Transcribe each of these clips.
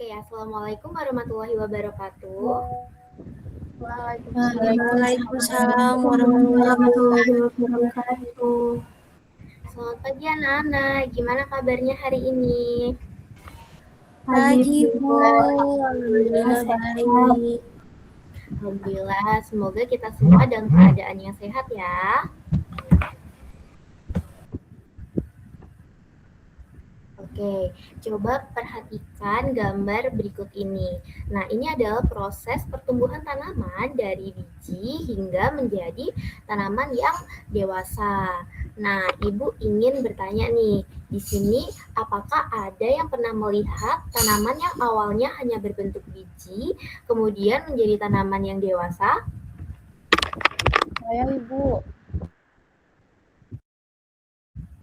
Assalamualaikum warahmatullahi wabarakatuh. Waalaikumsalam warahmatullahi wabarakatuh. Selamat pagi anak-anak, gimana kabarnya hari ini? Pagi, Bu. Alhamdulillah baik. Alhamdulillah, semoga kita semua dalam keadaan yang sehat ya. Oke, coba perhatikan gambar berikut ini. Nah, ini adalah proses pertumbuhan tanaman dari biji hingga menjadi tanaman yang dewasa. Nah, Ibu ingin bertanya nih, di sini apakah ada yang pernah melihat tanaman yang awalnya hanya berbentuk biji, kemudian menjadi tanaman yang dewasa? Saya, Ibu.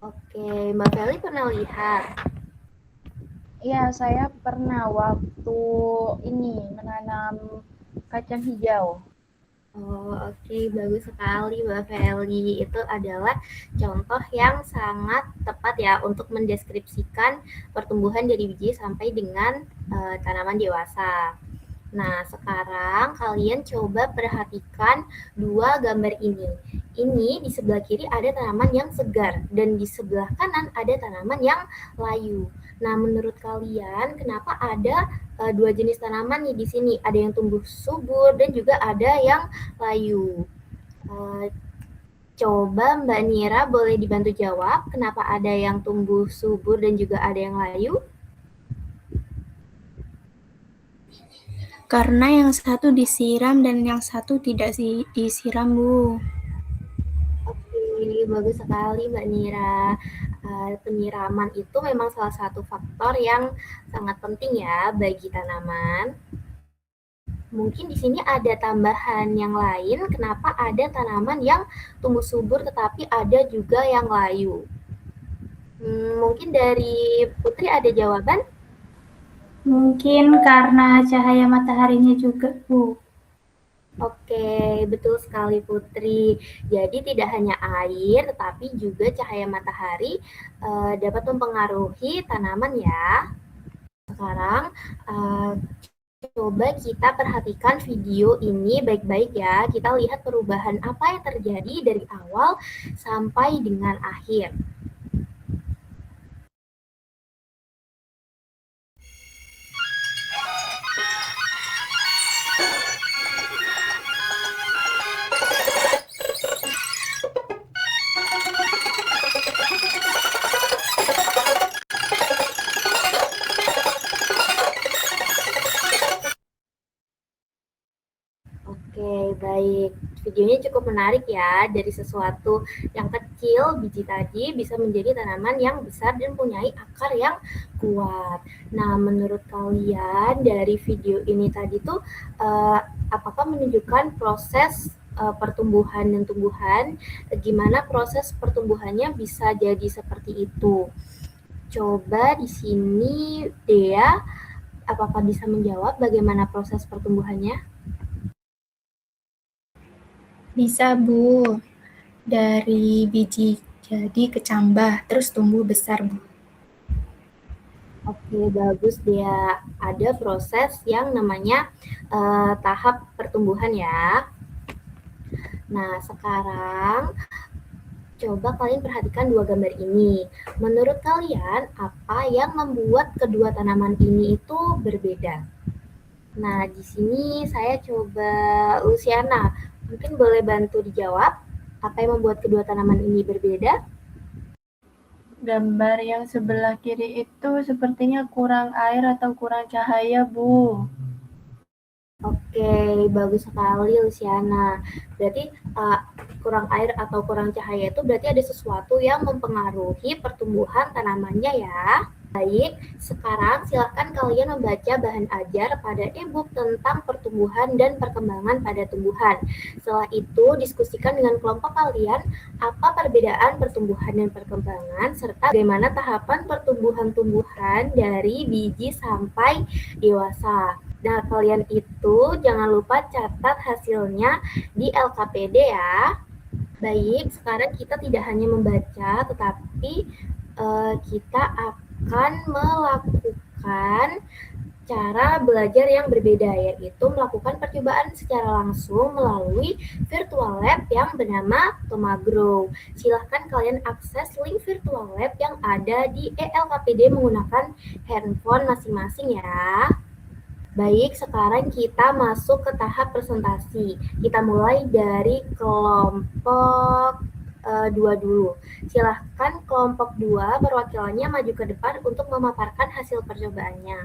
Oke, Mbak Feli pernah lihat? Iya, saya pernah waktu ini menanam kacang hijau. Oh, oke, bagus sekali Mbak Feli. Itu adalah contoh yang sangat tepat ya untuk mendeskripsikan pertumbuhan dari biji sampai dengan tanaman dewasa. Nah, sekarang kalian coba perhatikan dua gambar ini. Ini di sebelah kiri ada tanaman yang segar dan di sebelah kanan ada tanaman yang layu. Nah, menurut kalian kenapa ada dua jenis tanaman nih di sini? Ada yang tumbuh subur dan juga ada yang layu. Coba Mbak Nira boleh dibantu jawab kenapa ada yang tumbuh subur dan juga ada yang layu? Karena yang satu disiram dan yang satu tidak disiram, Bu. Oke, bagus sekali Mbak Nira. Penyiraman itu memang salah satu faktor yang sangat penting ya bagi tanaman. Mungkin di sini ada tambahan yang lain, kenapa ada tanaman yang tumbuh subur tetapi ada juga yang layu. Mungkin dari Putri ada jawaban? Mungkin karena cahaya mataharinya juga, Bu. Oke, betul sekali Putri. Jadi tidak hanya air, tetapi juga cahaya matahari dapat mempengaruhi tanaman ya. Sekarang coba kita perhatikan video ini baik-baik ya. Kita lihat perubahan apa yang terjadi dari awal sampai dengan akhir. Oke, baik. Videonya cukup menarik ya. Dari sesuatu yang kecil, biji tadi bisa menjadi tanaman yang besar dan mempunyai akar yang kuat. Nah, menurut kalian dari video ini tadi tuh apakah menunjukkan proses pertumbuhan dan tumbuhan? Gimana proses pertumbuhannya bisa jadi seperti itu? Coba di sini Dea, apakah bisa menjawab bagaimana proses pertumbuhannya? Bisa, Bu. Dari biji jadi kecambah, terus tumbuh besar, Bu. Oke, bagus dia. Ada proses yang namanya tahap pertumbuhan ya. Nah, sekarang coba kalian perhatikan dua gambar ini. Menurut kalian, apa yang membuat kedua tanaman ini itu berbeda? Nah, di sini saya coba Luciana. Mungkin boleh bantu dijawab, apa yang membuat kedua tanaman ini berbeda? Gambar yang sebelah kiri itu sepertinya kurang air atau kurang cahaya, Bu. Oke, bagus sekali Luciana. Berarti kurang air atau kurang cahaya itu berarti ada sesuatu yang mempengaruhi pertumbuhan tanamannya ya. Baik, sekarang silakan kalian membaca bahan ajar pada e-book tentang pertumbuhan dan perkembangan pada tumbuhan. Setelah itu, diskusikan dengan kelompok kalian apa perbedaan pertumbuhan dan perkembangan, serta bagaimana tahapan pertumbuhan tumbuhan dari biji sampai dewasa. Nah, kalian itu jangan lupa catat hasilnya di LKPD ya. Baik, sekarang kita tidak hanya membaca, tetapi kita akan melakukan cara belajar yang berbeda, yaitu melakukan percobaan secara langsung melalui virtual lab yang bernama Tomagrow. Silahkan kalian akses link virtual lab yang ada di ELKPD menggunakan handphone masing-masing ya. Baik, sekarang kita masuk ke tahap presentasi. Kita mulai dari kelompok 2 dulu. Silahkan kelompok 2 perwakilannya maju ke depan untuk memaparkan hasil percobaannya.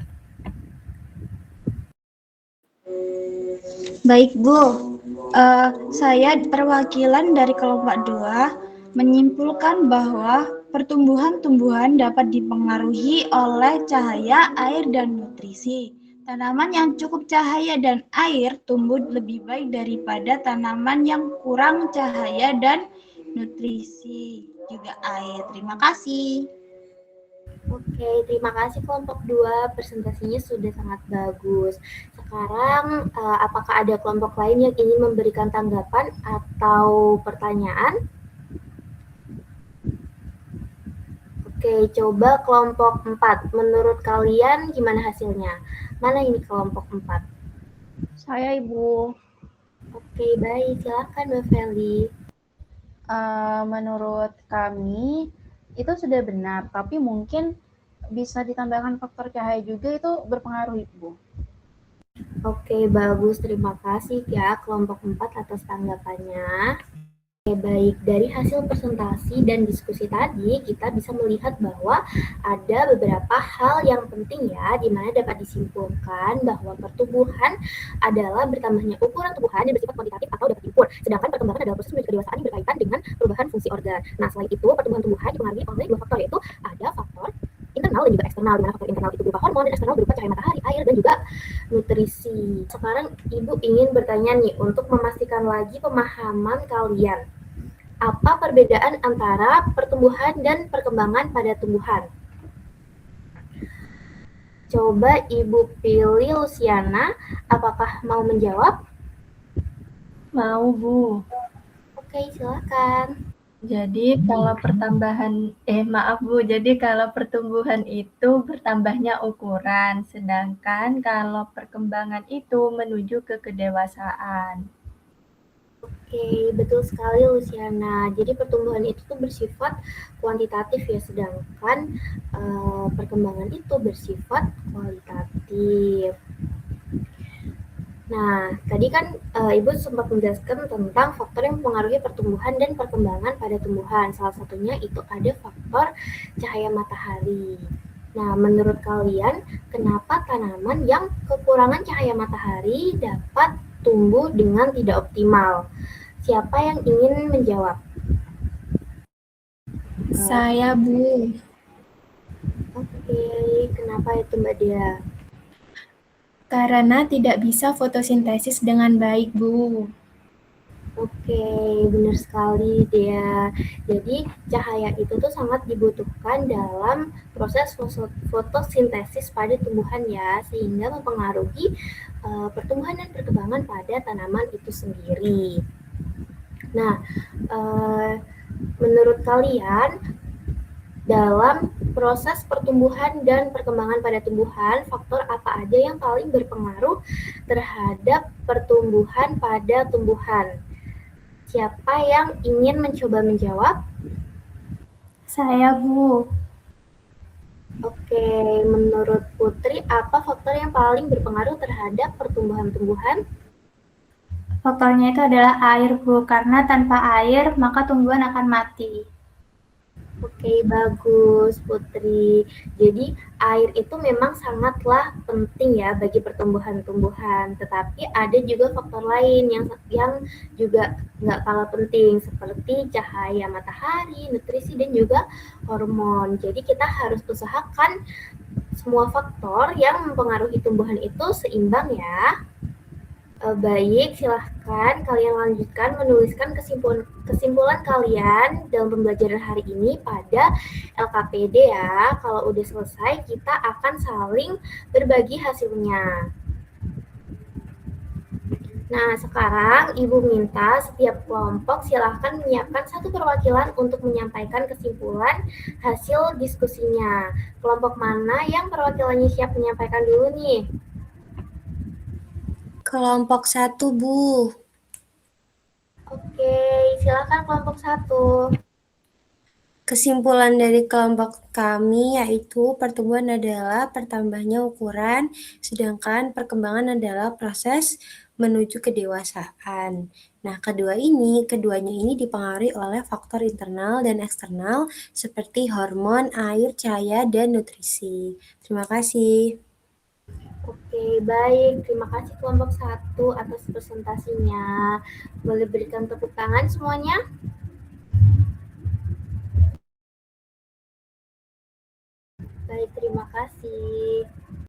Baik, Bu. Saya perwakilan dari kelompok 2 menyimpulkan bahwa pertumbuhan-tumbuhan dapat dipengaruhi oleh cahaya, air, dan nutrisi. Tanaman yang cukup cahaya dan air tumbuh lebih baik daripada tanaman yang kurang cahaya dan nutrisi juga air. Terima kasih. Oke, terima kasih kelompok 2. Presentasinya sudah sangat bagus. Sekarang, apakah ada kelompok lain yang ingin memberikan tanggapan atau pertanyaan? Oke, coba kelompok 4. Menurut kalian gimana hasilnya? Mana ini kelompok 4? Saya, Ibu. Oke, baik. Silakan Mbak Feli. Menurut kami itu sudah benar, tapi mungkin bisa ditambahkan faktor cahaya juga, itu berpengaruh, Ibu. Oke, bagus. Terima kasih ya kelompok 4 atas tanggapannya. Oke, baik. Dari hasil presentasi dan diskusi tadi, kita bisa melihat bahwa ada beberapa hal yang penting ya, di mana dapat disimpulkan bahwa pertumbuhan adalah bertambahnya ukuran tumbuhan yang bersifat kuantitatif atau dapat diukur. Sedangkan perkembangan adalah proses menuju kedewasaan yang berkaitan dengan perubahan fungsi organ. Nah, selain itu, pertumbuhan tumbuhan dipengaruhi oleh dua faktor, yaitu ada faktor internal dan juga eksternal, di mana faktor internal itu berupa hormon dan eksternal berupa cahaya matahari, air, dan juga nutrisi. Sekarang Ibu ingin bertanya nih, untuk memastikan lagi pemahaman kalian. Apa perbedaan antara pertumbuhan dan perkembangan pada tumbuhan? Coba Ibu pilih Luciana, apakah mau menjawab? Mau, Bu. Oke, silakan. Jadi kalau pertumbuhan itu bertambahnya ukuran, sedangkan kalau perkembangan itu menuju ke kedewasaan. Oke, betul sekali Luciana. Jadi pertumbuhan itu tuh bersifat kuantitatif ya, sedangkan perkembangan itu bersifat kualitatif. Nah, tadi kan Ibu sempat menjelaskan tentang faktor yang mempengaruhi pertumbuhan dan perkembangan pada tumbuhan. Salah satunya itu ada faktor cahaya matahari. Nah, menurut kalian, kenapa tanaman yang kekurangan cahaya matahari dapat tumbuh dengan tidak optimal? Siapa yang ingin menjawab? Saya, Bu. Oke, kenapa itu Mbak Dia? Karena tidak bisa fotosintesis dengan baik, Bu. Oke, benar sekali Dia. Jadi cahaya itu tuh sangat dibutuhkan dalam proses fotosintesis pada tumbuhan ya, sehingga mempengaruhi pertumbuhan dan perkembangan pada tanaman itu sendiri. Nah, menurut kalian dalam proses pertumbuhan dan perkembangan pada tumbuhan, faktor apa aja yang paling berpengaruh terhadap pertumbuhan pada tumbuhan? Siapa yang ingin mencoba menjawab? Saya, Bu. Oke, menurut Putri, apa faktor yang paling berpengaruh terhadap pertumbuhan tumbuhan? Faktornya itu adalah air, Bu, karena tanpa air maka tumbuhan akan mati. Oke, bagus Putri. Jadi air itu memang sangatlah penting ya bagi pertumbuhan tumbuhan. Tetapi ada juga faktor lain yang juga nggak kalah penting, seperti cahaya matahari, nutrisi, dan juga hormon. Jadi kita harus usahakan semua faktor yang mempengaruhi tumbuhan itu seimbang ya. Baik, silahkan kalian lanjutkan menuliskan kesimpulan kalian dalam pembelajaran hari ini pada LKPD ya. Kalau udah selesai, kita akan saling berbagi hasilnya. Nah, sekarang Ibu minta setiap kelompok silahkan menyiapkan satu perwakilan untuk menyampaikan kesimpulan hasil diskusinya. Kelompok mana yang perwakilannya siap menyampaikan dulu nih? Kelompok 1, Bu. Oke, silakan kelompok 1. Kesimpulan dari kelompok kami yaitu pertumbuhan adalah pertambahnya ukuran, sedangkan perkembangan adalah proses menuju kedewasaan. Nah, keduanya ini dipengaruhi oleh faktor internal dan eksternal seperti hormon, air, cahaya, dan nutrisi. Terima kasih. Oke, baik. Terima kasih kelompok 1 atas presentasinya. Boleh berikan tepuk tangan semuanya?